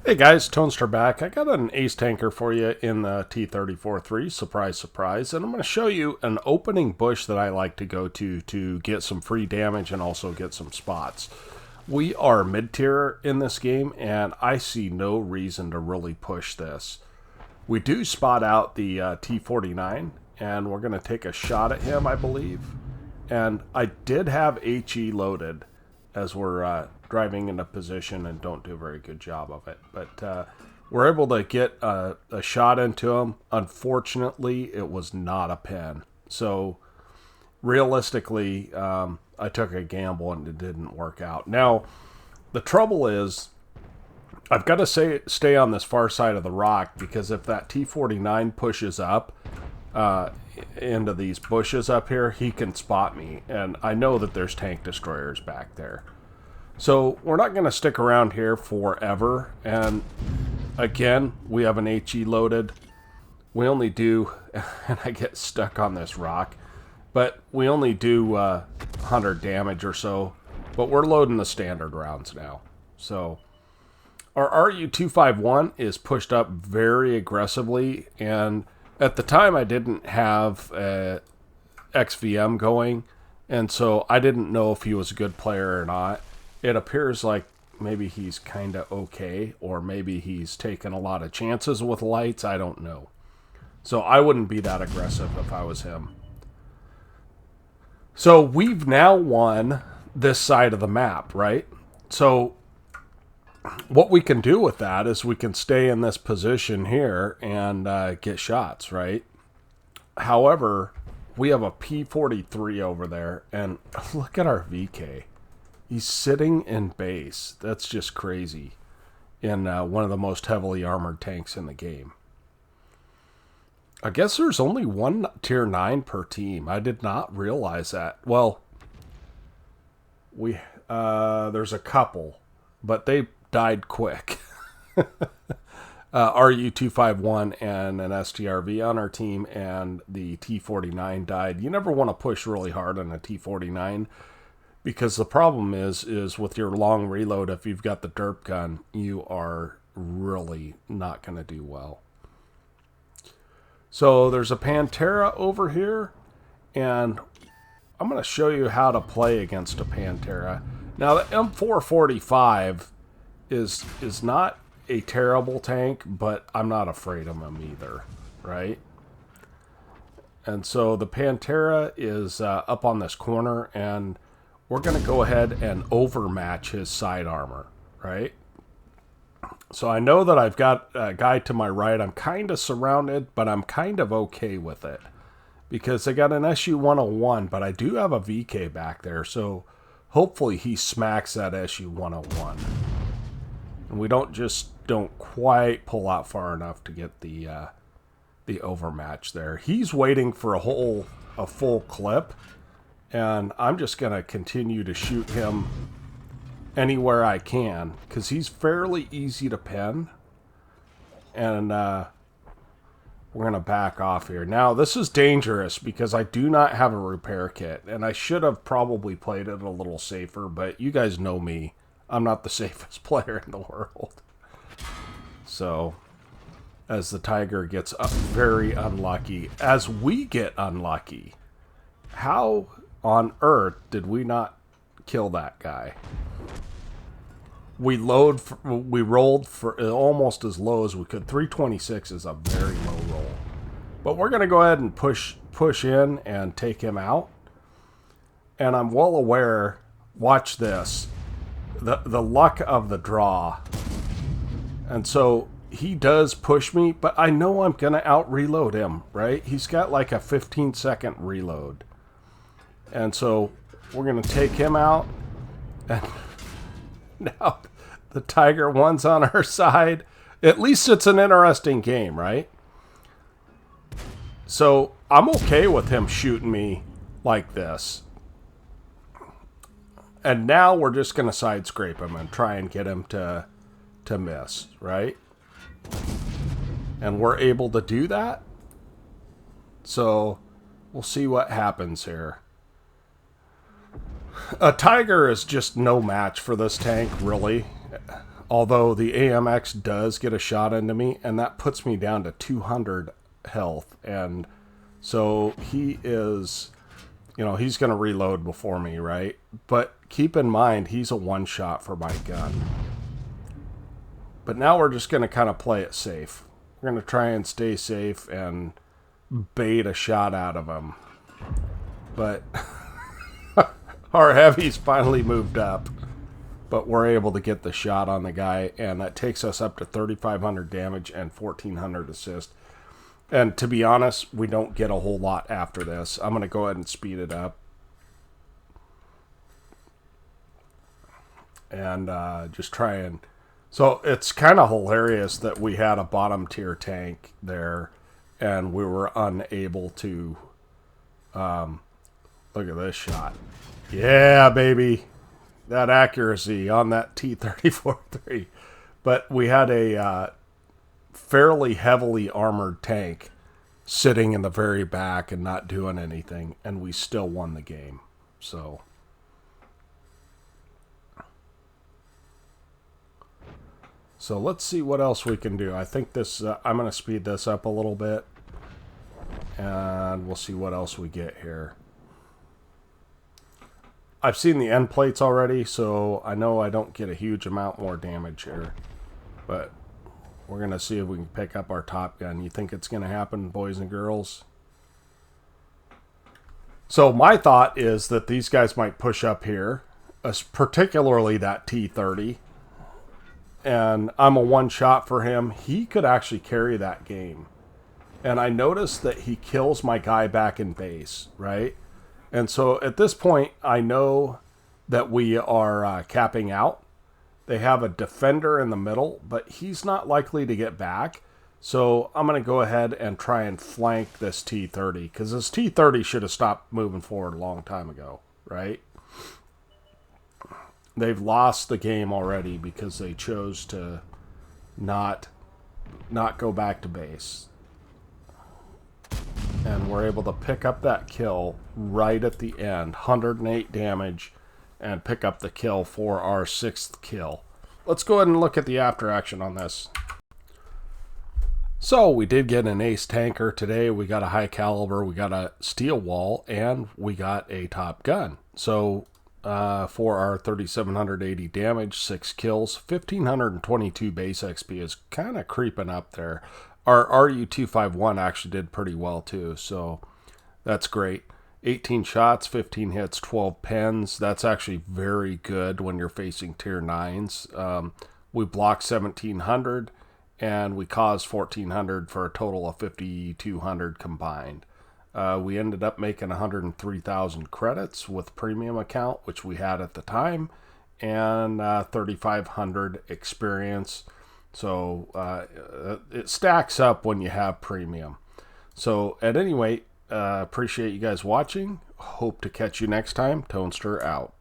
Hey guys, Tonestar back. I got an ace tanker for you in the T-34-3, surprise, surprise, and I'm going to show you an opening bush that I like to go to get some free damage and also get some spots. We are mid-tier in this game, and I see no reason to really push this. We do spot out the T-49, and we're going to take a shot at him, I believe. And I did have HE loaded as we're driving into position and don't do a very good job of it. But we're able to get a shot into him. Unfortunately, it was not a pin. So realistically, I took a gamble and it didn't work out. Now, the trouble is I've got to stay on this far side of the rock, because if that T-49 pushes up into these bushes up here, he can spot me. And I know that there's tank destroyers back there. So we're not going to stick around here forever. And again, we have an HE loaded. We only do, and I get stuck on this rock, but we only do 100 damage or so. But we're loading the standard rounds now. So our RU-251 is pushed up very aggressively. And at the time, I didn't have XVM going. And so I didn't know if he was a good player or not. It appears like maybe he's kind of okay, or maybe he's taken a lot of chances with lights. I don't know. So I wouldn't be that aggressive if I was him. So we've now won this side of the map, right? So what we can do with that is we can stay in this position here and get shots, right? However, we have a P-43 over there, and look at our VK. He's sitting in base. That's just crazy in one of the most heavily armored tanks in the game. I guess there's only one tier 9 per team. I did not realize that. Well, there's a couple, but they died quick. RU-251 and an STRV on our team, and the T-49 died. You never want to push really hard on a T-49, because the problem is with your long reload, if you've got the derp gun, you are really not going to do well. So there's a Pantera over here, and I'm going to show you how to play against a Pantera. Now, the M445 is not a terrible tank, but I'm not afraid of him either, right? And so the Pantera is up on this corner, and we're going to go ahead and overmatch his side armor, right? So I know that I've got a guy to my right. I'm kind of surrounded, but I'm kind of okay with it, because I got an SU-101, but I do have a VK back there, so hopefully he smacks that SU-101. And we don't quite pull out far enough to get the overmatch there. He's waiting for a full clip, and I'm just going to continue to shoot him anywhere I can, because he's fairly easy to pin. And we're going to back off here. Now, this is dangerous because I do not have a repair kit, and I should have probably played it a little safer, but you guys know me. I'm not the safest player in the world. So, as the Tiger gets very unlucky, as we get unlucky, how on earth did we not kill that guy? We rolled for almost as low as we could. 326 is a very low roll. But we're going to go ahead and push in and take him out. And I'm well aware, watch this, the luck of the draw. And so he does push me, but I know I'm going to out-reload him, right? He's got like a 15-second reload. And so we're going to take him out. And now the Tiger 1's on our side. At least it's an interesting game, right? So I'm okay with him shooting me like this. And now we're just going to side scrape him and try and get him to miss, right? And we're able to do that. So we'll see what happens here. A Tiger is just no match for this tank, really. although the AMX does get a shot into me, and that puts me down to 200 health. And so he is, you know, he's going to reload before me, right? But keep in mind, he's a one-shot for my gun. But now we're just going to kind of play it safe. We're going to try and stay safe and bait a shot out of him. But our heavies finally moved up. But we're able to get the shot on the guy, and that takes us up to 3,500 damage and 1,400 assist. And to be honest, we don't get a whole lot after this. I'm going to go ahead and speed it up. And just try and... So it's kind of hilarious that we had a bottom tier tank there, and we were unable to... look at this shot. Yeah, baby. That accuracy on that T-34-3. But we had a fairly heavily armored tank sitting in the very back and not doing anything, and we still won the game. So let's see what else we can do. I think this, I'm going to speed this up a little bit, and we'll see what else we get here. I've seen the end plates already, so I know I don't get a huge amount more damage here. But we're going to see if we can pick up our top gun. You think it's going to happen, boys and girls? So my thought is that these guys might push up here, particularly that T-30. And I'm a one-shot for him. He could actually carry that game. And I noticed that he kills my guy back in base, right? And so at this point, I know that we are capping out. They have a defender in the middle, but he's not likely to get back. So I'm going to go ahead and try and flank this T-30, because this T-30 should have stopped moving forward a long time ago, right? They've lost the game already because they chose to not go back to base. And we're able to pick up that kill right at the end. 108 damage, and pick up the kill for our 6th kill. Let's go ahead and look at the after action on this. So we did get an ace tanker today. We got a high caliber, we got a steel wall, and we got a top gun. So for our 3,780 damage, 6 kills, 1,522 base XP is kind of creeping up there. Our RU-251 actually did pretty well too, so that's great. 18 shots, 15 hits, 12 pens. That's actually very good when you're facing tier 9s. We blocked 1,700, and we caused 1,400 for a total of 5,200 combined. We ended up making 103,000 credits with premium account, which we had at the time, and 3,500 experience. So it stacks up when you have premium. So at any rate, appreciate you guys watching. Hope to catch you next time. Tonester out.